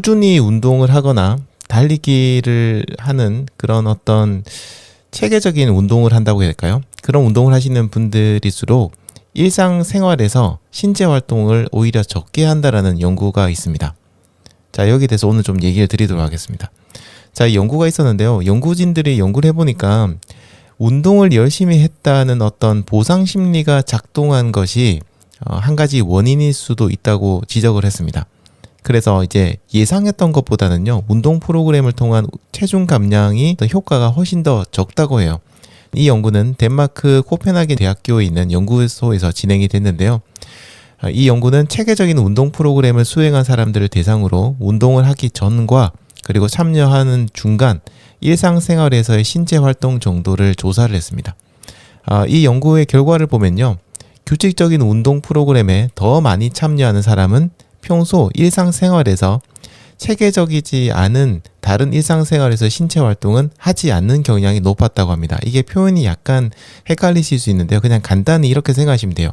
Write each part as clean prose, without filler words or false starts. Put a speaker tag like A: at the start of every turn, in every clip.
A: 꾸준히 운동을 하거나 달리기를 하는 그런 어떤 체계적인 운동을 한다고 해야 될까요? 그런 운동을 하시는 분들일수록 일상생활에서 신체 활동을 오히려 적게 한다라는 연구가 있습니다. 자, 여기에 대해서 오늘 좀 얘기를 드리도록 하겠습니다. 자, 이 연구가 있었는데요. 연구진들이 연구를 해보니까 운동을 열심히 했다는 어떤 보상 심리가 작동한 것이 한 가지 원인일 수도 있다고 지적을 했습니다. 그래서 이제 예상했던 것보다는요, 운동 프로그램을 통한 체중 감량이 효과가 훨씬 더 적다고 해요. 이 연구는 덴마크 코펜하겐 대학교에 있는 연구소에서 진행이 됐는데요. 이 연구는 체계적인 운동 프로그램을 수행한 사람들을 대상으로 운동을 하기 전과 그리고 참여하는 중간 일상생활에서의 신체 활동 정도를 조사를 했습니다. 이 연구의 결과를 보면요, 규칙적인 운동 프로그램에 더 많이 참여하는 사람은 평소 일상생활에서 체계적이지 않은 다른 일상생활에서 신체 활동은 하지 않는 경향이 높았다고 합니다. 이게 표현이 약간 헷갈리실 수 있는데요. 그냥 간단히 이렇게 생각하시면 돼요.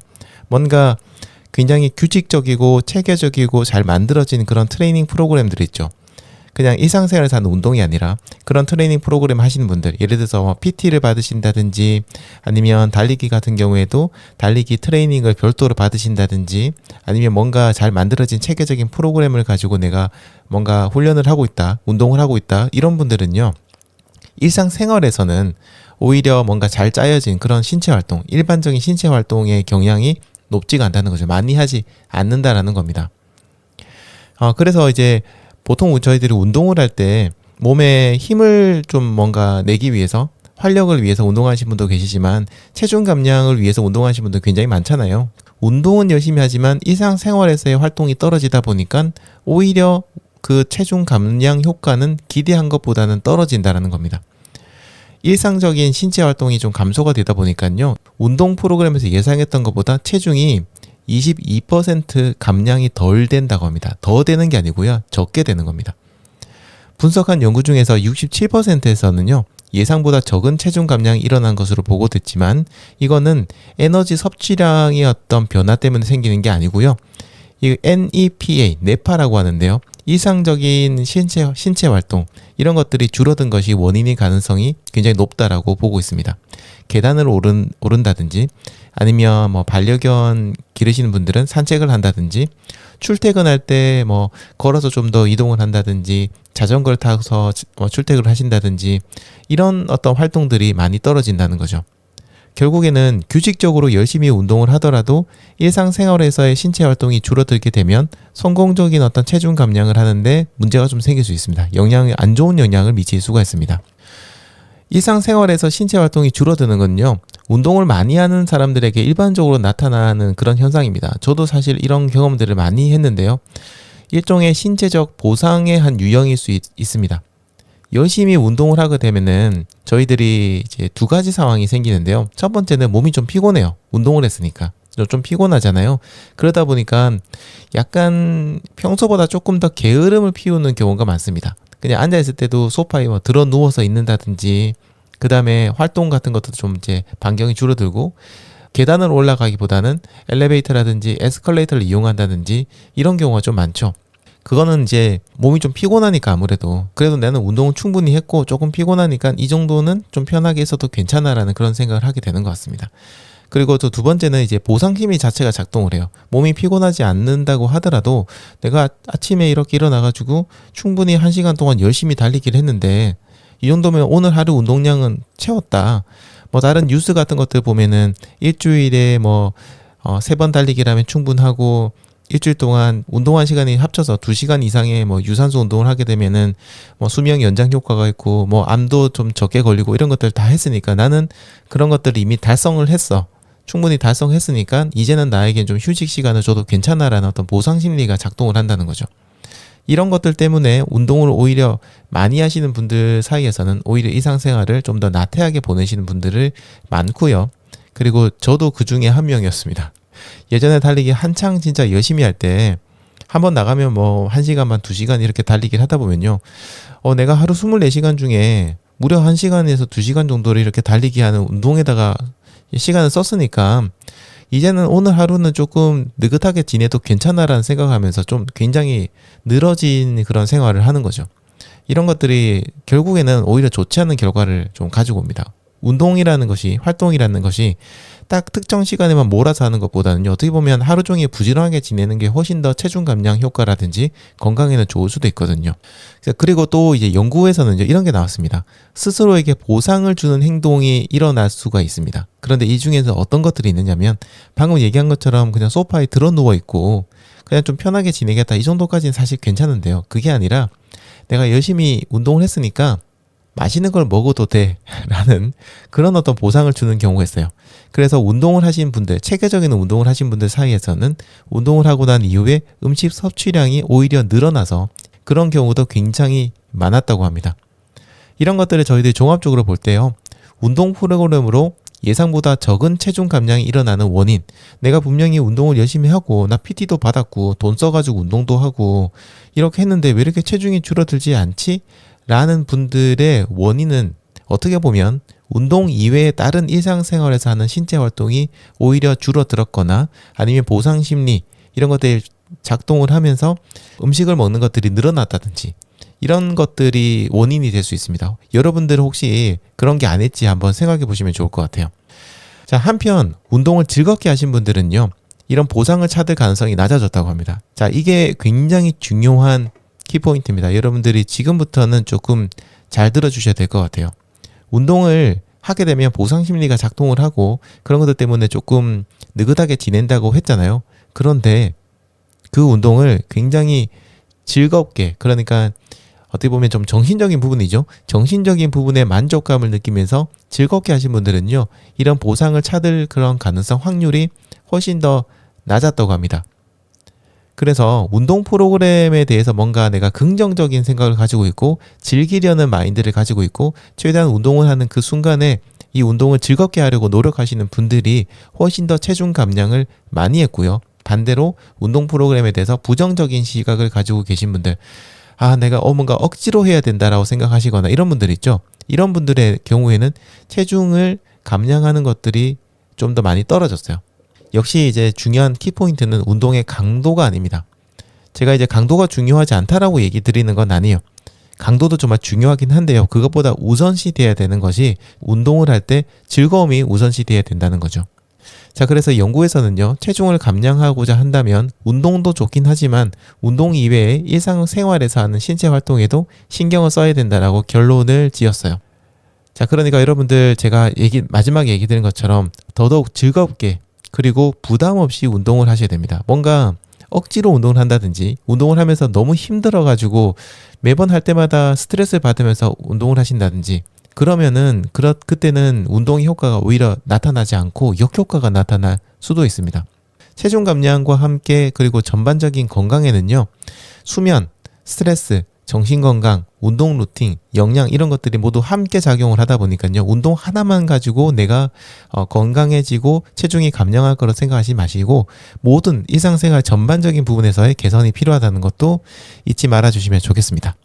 A: 뭔가 굉장히 규칙적이고 체계적이고 잘 만들어진 그런 트레이닝 프로그램들이 있죠. 그냥 일상생활에서 하는 운동이 아니라 그런 트레이닝 프로그램 하시는 분들, 예를 들어서 PT를 받으신다든지 아니면 달리기 같은 경우에도 달리기 트레이닝을 별도로 받으신다든지 아니면 뭔가 잘 만들어진 체계적인 프로그램을 가지고 내가 뭔가 훈련을 하고 있다, 운동을 하고 있다, 이런 분들은요, 일상생활에서는 오히려 뭔가 잘 짜여진 그런 신체 활동, 일반적인 신체 활동의 경향이 높지가 않다는 거죠. 많이 하지 않는다라는 겁니다. 그래서 이제 보통 저희들이 운동을 할 때 몸에 힘을 좀 뭔가 내기 위해서, 활력을 위해서 운동하시는 분도 계시지만 체중 감량을 위해서 운동하시는 분도 굉장히 많잖아요. 운동은 열심히 하지만 일상생활에서의 활동이 떨어지다 보니까 오히려 그 체중 감량 효과는 기대한 것보다는 떨어진다는 겁니다. 일상적인 신체 활동이 좀 감소가 되다 보니까요, 운동 프로그램에서 예상했던 것보다 체중이 22% 감량이 덜 된다고 합니다. 더 되는 게 아니고요, 적게 되는 겁니다. 분석한 연구 중에서 67%에서는요, 예상보다 적은 체중 감량이 일어난 것으로 보고됐지만 이거는 에너지 섭취량의 어떤 변화 때문에 생기는 게 아니고요, 이 NEPA, 네파라고 하는데요, 이상적인 신체 활동, 이런 것들이 줄어든 것이 원인일 가능성이 굉장히 높다라고 보고 있습니다. 계단을 오른다든지 아니면 뭐 반려견 기르시는 분들은 산책을 한다든지 출퇴근할 때 뭐 걸어서 좀 더 이동을 한다든지 자전거를 타서 출퇴근을 하신다든지 이런 어떤 활동들이 많이 떨어진다는 거죠. 결국에는 규칙적으로 열심히 운동을 하더라도 일상생활에서의 신체 활동이 줄어들게 되면 성공적인 어떤 체중 감량을 하는데 문제가 좀 생길 수 있습니다. 안 좋은 영향을 미칠 수가 있습니다. 일상생활에서 신체 활동이 줄어드는 건요, 운동을 많이 하는 사람들에게 일반적으로 나타나는 그런 현상입니다. 저도 사실 이런 경험들을 많이 했는데요, 일종의 신체적 보상의 한 유형일 수 있습니다. 열심히 운동을 하게 되면은 저희들이 이제 두 가지 상황이 생기는데요. 첫 번째는 몸이 좀 피곤해요. 운동을 했으니까. 좀 피곤하잖아요. 그러다 보니까 약간 평소보다 조금 더 게으름을 피우는 경우가 많습니다. 그냥 앉아있을 때도 소파에 들어 누워서 있는다든지, 그 다음에 활동 같은 것도 좀 이제 반경이 줄어들고, 계단을 올라가기보다는 엘리베이터라든지 에스컬레이터를 이용한다든지 이런 경우가 좀 많죠. 그거는 이제 몸이 좀 피곤하니까, 아무래도 그래도 나는 운동은 충분히 했고 조금 피곤하니까 이 정도는 좀 편하게 있어도 괜찮아라는 그런 생각을 하게 되는 것 같습니다. 그리고 또 두 번째는 이제 보상심리 자체가 작동을 해요. 몸이 피곤하지 않는다고 하더라도 내가 아침에 이렇게 일어나가지고 충분히 1시간 동안 열심히 달리기를 했는데 이 정도면 오늘 하루 운동량은 채웠다. 뭐 다른 뉴스 같은 것들 보면은 일주일에 3번 달리기라면 충분하고, 일주일 동안 운동한 시간이 합쳐서 2시간 이상의 유산소 운동을 하게 되면은 수명 연장 효과가 있고 암도 좀 적게 걸리고 이런 것들 다 했으니까 나는 그런 것들을 이미 달성을 했어. 충분히 달성했으니까 이제는 나에겐 좀 휴식 시간을 줘도 괜찮아라는 어떤 보상 심리가 작동을 한다는 거죠. 이런 것들 때문에 운동을 오히려 많이 하시는 분들 사이에서는 오히려 일상생활을 좀 더 나태하게 보내시는 분들을 많고요. 그리고 저도 그 중에 한 명이었습니다. 예전에 달리기 한창 진짜 열심히 할 때 한번 나가면 1시간 반, 2시간 이렇게 달리기를 하다 보면요, 내가 하루 24시간 중에 무려 1시간에서 2시간 정도를 이렇게 달리기 하는 운동에다가 시간을 썼으니까 이제는 오늘 하루는 조금 느긋하게 지내도 괜찮아라는 생각하면서 좀 굉장히 늘어진 그런 생활을 하는 거죠. 이런 것들이 결국에는 오히려 좋지 않은 결과를 좀 가지고 옵니다. 운동이라는 것이, 활동이라는 것이 딱 특정 시간에만 몰아서 하는 것보다는 어떻게 보면 하루 종일 부지런하게 지내는 게 훨씬 더 체중 감량 효과라든지 건강에는 좋을 수도 있거든요. 그리고 또 이제 연구에서는 이제 이런 게 나왔습니다. 스스로에게 보상을 주는 행동이 일어날 수가 있습니다. 그런데 이 중에서 어떤 것들이 있느냐면 방금 얘기한 것처럼 그냥 소파에 들어 누워 있고 그냥 좀 편하게 지내겠다, 이 정도까지는 사실 괜찮은데요. 그게 아니라 내가 열심히 운동을 했으니까 맛있는 걸 먹어도 돼 라는 그런 어떤 보상을 주는 경우가 있어요. 그래서 운동을 하신 분들, 체계적인 운동을 하신 분들 사이에서는 운동을 하고 난 이후에 음식 섭취량이 오히려 늘어나서 그런 경우도 굉장히 많았다고 합니다. 이런 것들을 저희들이 종합적으로 볼 때요, 운동 프로그램으로 예상보다 적은 체중 감량이 일어나는 원인, 내가 분명히 운동을 열심히 하고 나 PT도 받았고 돈 써가지고 운동도 하고 이렇게 했는데 왜 이렇게 체중이 줄어들지 않지? 라는 분들의 원인은 어떻게 보면 운동 이외의 다른 일상생활에서 하는 신체 활동이 오히려 줄어들었거나 아니면 보상심리 이런 것들이 작동을 하면서 음식을 먹는 것들이 늘어났다든지 이런 것들이 원인이 될 수 있습니다. 여러분들은 혹시 그런 게 아닐지 한번 생각해 보시면 좋을 것 같아요. 자, 한편 운동을 즐겁게 하신 분들은요, 이런 보상을 찾을 가능성이 낮아졌다고 합니다. 자, 이게 굉장히 중요한 키포인트입니다. 여러분들이 지금부터는 조금 잘 들어주셔야 될 것 같아요. 운동을 하게 되면 보상 심리가 작동을 하고 그런 것들 때문에 조금 느긋하게 지낸다고 했잖아요. 그런데 그 운동을 굉장히 즐겁게, 그러니까 어떻게 보면 좀 정신적인 부분이죠. 정신적인 부분에 만족감을 느끼면서 즐겁게 하신 분들은요, 이런 보상을 찾을 그런 가능성 확률이 훨씬 더 낮았다고 합니다. 그래서 운동 프로그램에 대해서 뭔가 내가 긍정적인 생각을 가지고 있고 즐기려는 마인드를 가지고 있고 최대한 운동을 하는 그 순간에 이 운동을 즐겁게 하려고 노력하시는 분들이 훨씬 더 체중 감량을 많이 했고요. 반대로 운동 프로그램에 대해서 부정적인 시각을 가지고 계신 분들, 내가 뭔가 억지로 해야 된다라고 생각하시거나 이런 분들 있죠. 이런 분들의 경우에는 체중을 감량하는 것들이 좀 더 많이 떨어졌어요. 역시 이제 중요한 키포인트는 운동의 강도가 아닙니다. 제가 이제 강도가 중요하지 않다라고 얘기 드리는 건 아니에요. 강도도 정말 중요하긴 한데요. 그것보다 우선시 돼야 되는 것이 운동을 할 때 즐거움이 우선시 돼야 된다는 거죠. 자, 그래서 연구에서는요, 체중을 감량하고자 한다면 운동도 좋긴 하지만 운동 이외에 일상생활에서 하는 신체 활동에도 신경을 써야 된다라고 결론을 지었어요. 자, 그러니까 여러분들 제가 마지막에 얘기 드린 것처럼 더더욱 즐겁게 그리고 부담 없이 운동을 하셔야 됩니다. 뭔가 억지로 운동을 한다든지 운동을 하면서 너무 힘들어가지고 매번 할 때마다 스트레스를 받으면서 운동을 하신다든지 그러면은 그때는 운동의 효과가 오히려 나타나지 않고 역효과가 나타날 수도 있습니다. 체중 감량과 함께 그리고 전반적인 건강에는요, 수면, 스트레스, 정신건강, 운동 루틴, 영양 이런 것들이 모두 함께 작용을 하다 보니까요, 운동 하나만 가지고 내가 건강해지고 체중이 감량할 거라 생각하지 마시고 모든 일상생활 전반적인 부분에서의 개선이 필요하다는 것도 잊지 말아 주시면 좋겠습니다.